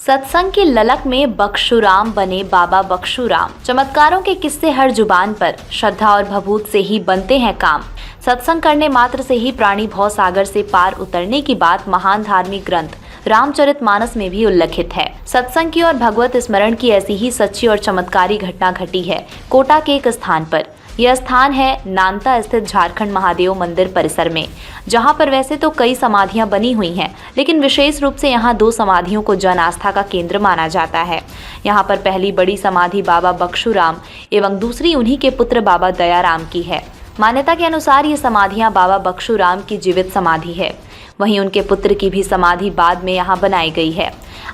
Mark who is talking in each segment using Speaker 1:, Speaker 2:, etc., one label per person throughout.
Speaker 1: सत्संग की ललक में बख्शुराम बने बाबा बख्शुराम। चमत्कारों के किस्से हर जुबान पर, श्रद्धा और भभूत से ही बनते हैं काम। सत्संग करने मात्र से ही प्राणी भव सागर से पार उतरने की बात महान धार्मिक ग्रंथ रामचरितमानस में भी उल्लेखित है। सत्संग की और भगवत स्मरण की ऐसी ही सच्ची और चमत्कारी घटना घटी है कोटा के एक स्थान पर। यह स्थान है नानता स्थित झारखंड महादेव मंदिर परिसर में, जहां पर वैसे तो कई समाधियां बनी हुई हैं, लेकिन विशेष रूप से यहां 2 समाधियों को जन आस्था का केंद्र माना जाता है। यहां पर पहली बड़ी समाधि बाबा बख्शुराम एवं दूसरी उन्हीं के पुत्र बाबा दयाराम की है। मान्यता के अनुसार ये समाधियां बाबा बख्शुराम की जीवित समाधि है। वहीं उनके पुत्र की भी समाधि बाद में यहाँ बनाई गई है।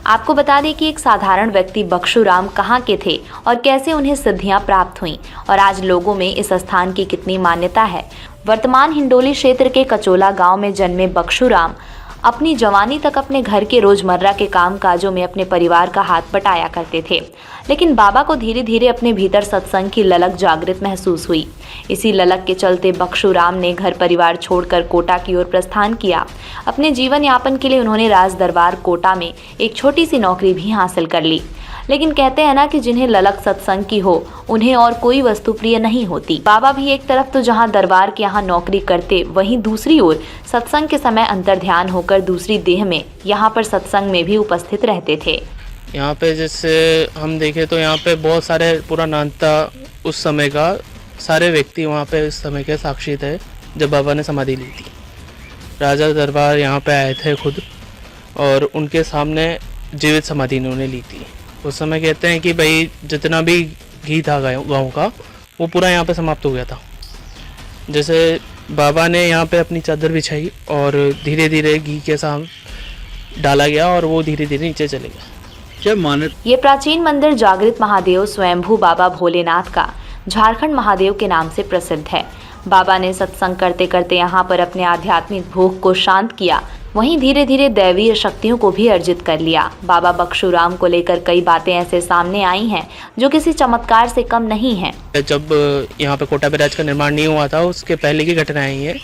Speaker 1: आपको बता दें कि एक साधारण व्यक्ति बख्शुराम कहाँ के थे और कैसे उन्हें सिद्धियां प्राप्त हुईं और आज लोगों में इस स्थान की कितनी मान्यता है। वर्तमान हिंडोली क्षेत्र के कचोला गांव में जन्मे बख्शुराम अपनी जवानी तक अपने घर के रोजमर्रा के काम काजों में अपने परिवार का हाथ बटाया करते थे, लेकिन बाबा को धीरे धीरे अपने भीतर सत्संग की ललक जागृत महसूस हुई। इसी ललक के चलते बख्शुराम ने घर परिवार छोड़कर कोटा की ओर प्रस्थान किया। अपने जीवन यापन के लिए उन्होंने राज दरबार कोटा में एक छोटी सी नौकरी भी हासिल कर ली। लेकिन कहते हैं ना कि जिन्हें ललक सत्संग की हो उन्हें और कोई वस्तु प्रिय नहीं होती। बाबा भी एक तरफ तो जहां दरबार के यहाँ नौकरी करते, वहीं दूसरी ओर सत्संग के समय अंतर ध्यान होकर दूसरी देह में यहाँ पर सत्संग में भी उपस्थित रहते थे।
Speaker 2: यहाँ पे जैसे हम देखें तो यहाँ पे बहुत सारे पूरा नानता उस समय का सारे व्यक्ति वहाँ पे उस समय के साक्षी थे जब बाबा ने समाधि ली थी। राजा दरबार यहाँ पे आए थे खुद और उनके सामने जीवित समाधि इन्होंने ली थी। उस समय कहते हैं कि भाई जितना भी घी था गाँव का वो पूरा यहाँ पे समाप्त हो गया था। जैसे बाबा ने यहाँ पे अपनी चादर बिछाई और धीरे धीरे घी के साथ डाला गया और वो धीरे धीरे नीचे चले गया।
Speaker 1: ये प्राचीन मंदिर जागृत महादेव स्वयंभू बाबा भोलेनाथ का झारखंड महादेव के नाम से प्रसिद्ध है। बाबा ने सत्संग करते करते यहाँ पर अपने आध्यात्मिक भूख को शांत किया, वहीं धीरे धीरे दैवीय शक्तियों को भी अर्जित कर लिया। बाबा बख्शुराम को लेकर कई बातें ऐसे सामने आई हैं जो किसी चमत्कार से कम नहीं है।
Speaker 2: जब यहाँ पे कोटा बैराज का निर्माण नहीं हुआ था, उसके पहले की घटनाएं हैं,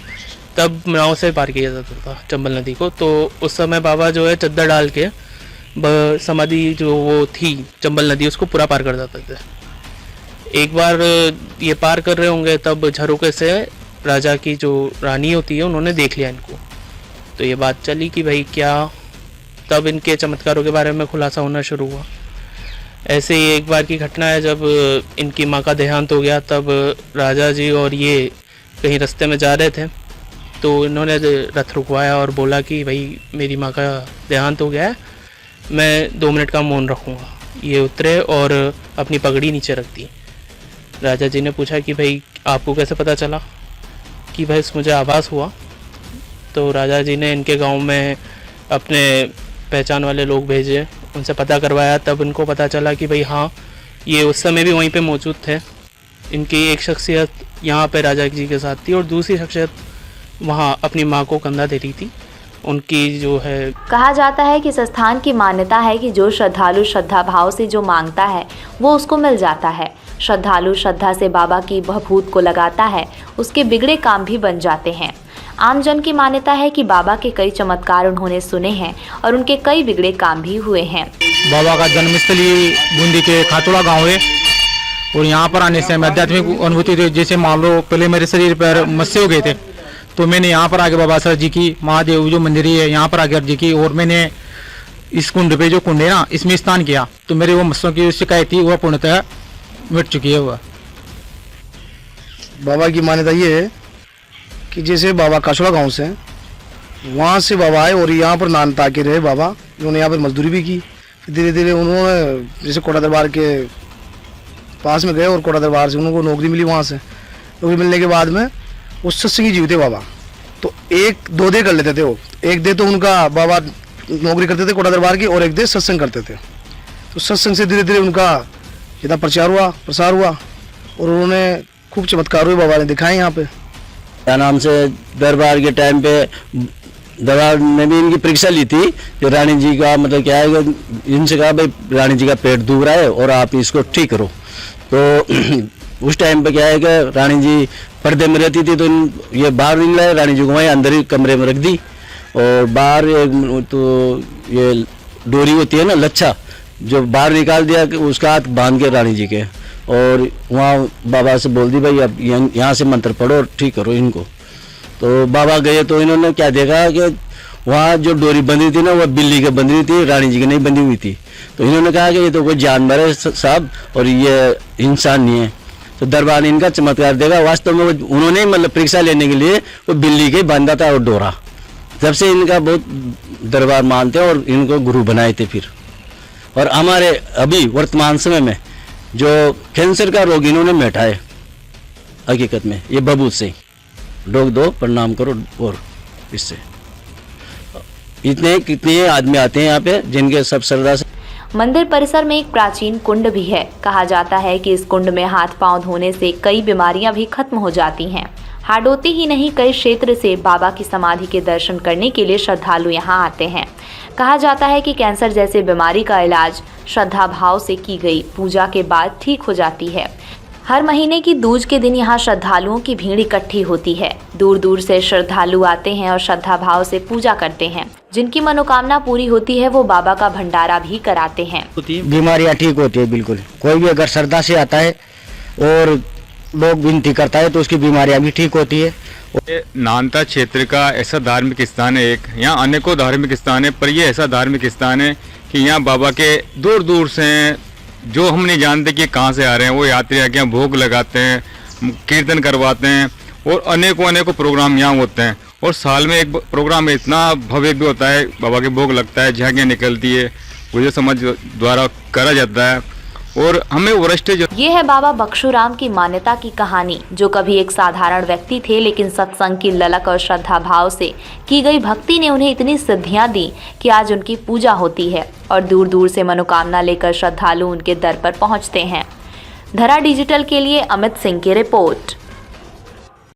Speaker 2: तब नाव से पार किया जाता था चंबल नदी को। तो उस समय बाबा जो है चद्दर डाल के समाधि जो वो थी चंबल नदी उसको पूरा पार कर जाते थे। एक बार ये पार कर रहे होंगे तब झरोके से राजा की जो रानी होती है उन्होंने देख लिया इनको। तो ये बात चली कि भाई क्या, तब इनके चमत्कारों के बारे में खुलासा होना शुरू हुआ। ऐसे ही एक बार की घटना है जब इनकी माँ का देहांत हो गया। तब राजा जी और ये कहीं रास्ते में जा रहे थे तो इन्होंने रथ रुकवाया और बोला कि भाई मेरी माँ का देहांत हो गया है, मैं 2 मिनट का मौन रखूँगा। ये उतरे और अपनी पगड़ी नीचे रख दी। राजा जी ने पूछा कि भाई आपको कैसे पता चला? कि भाई मुझे आभास हुआ। तो राजा जी ने इनके गांव में अपने पहचान वाले लोग भेजे, उनसे पता करवाया। तब इनको पता चला कि भाई हाँ, ये उस समय भी वहीं पे मौजूद थे। इनकी एक शख्सियत यहाँ पे राजा जी के साथ थी और दूसरी शख्सियत वहाँ अपनी माँ को कंधा दे रही थी उनकी जो है।
Speaker 1: कहा जाता है कि इस स्थान की मान्यता है कि जो श्रद्धालु श्रद्धा भाव से जो मांगता है वो उसको मिल जाता है। श्रद्धालु श्रद्धा से बाबा की भभूत को लगाता है, उसके बिगड़े काम भी बन जाते हैं। आम जन की मान्यता है कि बाबा के कई चमत्कार उन्होंने सुने हैं और उनके कई बिगड़े काम भी हुए हैं।
Speaker 3: बाबा का जन्मस्थली बूंदी के खातुड़ा गाँव है और यहाँ पर आने से हमें आध्यात्मिक अनुभूति हुई। जैसे मान लो पहले मेरे शरीर पर मस्से हो गए थे तो मैंने यहाँ पर आके बाबा सर जी की महादेव जो मंदिर है यहाँ पर आके अर्जी की और मैंने इस कुंड पे जो कुंड है ना इसमें स्नान किया तो मेरे वो मस्सों की शिकायत थी वह पूर्णतः मिट चुकी है। वह
Speaker 4: बाबा की मान्यता ये है कि जैसे बाबा काशुड़ा गांव से वहाँ से बाबा आए और यहाँ पर नानता के रहे बाबा। उन्होंने यहाँ पर मजदूरी भी की। फिर धीरे धीरे उन्होंने जैसे कोटा दरबार के पास में गए और कोटा दरबार से उनको नौकरी मिली। वहाँ से नौकरी मिलने के बाद में उस सत्संगी जीव थे बाबा, तो 1-2 दे कर लेते थे वो। एक दे तो उनका बाबा नौकरी करते थे कोटा दरबार की और एक दे सत्संग करते थे। तो सत्संग से धीरे धीरे उनका जितना प्रसार हुआ और उन्होंने खूब चमत्कार हुए बाबा ने दिखाए यहाँ पे।
Speaker 5: क्या नाम से दरबार के टाइम पे दरबार ने भी इनकी परीक्षा ली थी कि रानी जी का मतलब क्या है, इनसे कहा भाई रानी जी का पेट दुख रहा है और आप इसको ठीक करो। तो उस टाइम पे क्या है कि रानी जी पर्दे में रहती थी तो ये बाहर नहीं लाए, रानी जी को वहीं अंदर ही कमरे में रख दी और बाहर तो ये डोरी होती है ना लच्छा, जो बाहर निकाल दिया कि उसका हाथ बांध के रानी जी के, और वहाँ बाबा से बोल दी भाई अब यहाँ से मंत्र पढ़ो और ठीक करो इनको। तो बाबा गए तो इन्होंने क्या देखा कि वहाँ जो डोरी बंधी थी ना वो बिल्ली के बंधी हुई थी, रानी जी की नहीं बंधी हुई थी। तो इन्होंने कहा कि ये तो कोई जानवर है साहब और ये इंसान नहीं है। तो दरबार ने इनका चमत्कार देखा, वास्तव में उन्होंने मतलब परीक्षा लेने के लिए वो बिल्ली के बांधा था और डोरा। जब से इनका बहुत दरबार मानते हैं और इनको गुरु बनाए थे फिर। और हमारे अभी वर्तमान समय में जो कैंसर का रोग इन्होंने मिटा है, हकीकत में ये बबूत से डोग दो प्रणाम करो, और इससे इतने कितने आदमी आते हैं यहाँ पे जिनके सब श्रद्धा से।
Speaker 1: मंदिर परिसर में एक प्राचीन कुंड भी है। कहा जाता है कि इस कुंड में हाथ पांव धोने से कई बीमारियां भी खत्म हो जाती हैं। हाडोती ही नहीं, कई क्षेत्र से बाबा की समाधि के दर्शन करने के लिए श्रद्धालु यहां आते हैं। कहा जाता है कि कैंसर जैसे बीमारी का इलाज श्रद्धा भाव से की गई पूजा के बाद ठीक हो जाती है। हर महीने की दूज के दिन यहाँ श्रद्धालुओं की भीड़ इकट्ठी होती है। दूर दूर से श्रद्धालु आते हैं और श्रद्धा भाव से पूजा करते हैं। जिनकी मनोकामना पूरी होती है वो बाबा का भंडारा भी कराते हैं।
Speaker 6: बीमारियां ठीक होती है बिल्कुल। कोई भी अगर श्रद्धा से आता है और लोग विनती करता है तो उसकी बीमारियां भी ठीक होती है।
Speaker 7: नानता क्षेत्र का ऐसा धार्मिक स्थान है एक, यहाँ अनेकों धार्मिक स्थान है, पर ये ऐसा धार्मिक स्थान है कि यहाँ बाबा के दूर दूर से जो हम नहीं जानते कि कहाँ से आ रहे हैं वो यात्री आके यहाँ भोग लगाते हैं, कीर्तन करवाते हैं और अनेकों प्रोग्राम यहाँ होते हैं। और साल में एक प्रोग्राम इतना भव्य भी होता है, बाबा के भोग लगता है, झांकियाँ निकलती है, गुर्जर समाज द्वारा करा जाता है। और हमें वरिष्ठ
Speaker 1: ये है बाबा बख्शूराम की मान्यता की कहानी, जो कभी एक साधारण व्यक्ति थे, लेकिन सत्संग की ललक और श्रद्धा भाव से की गई भक्ति ने उन्हें इतनी सिद्धियां दी कि आज उनकी पूजा होती है और दूर दूर से मनोकामना लेकर श्रद्धालु उनके दर पर पहुंचते हैं। धरा डिजिटल के लिए अमित सिंह की रिपोर्ट।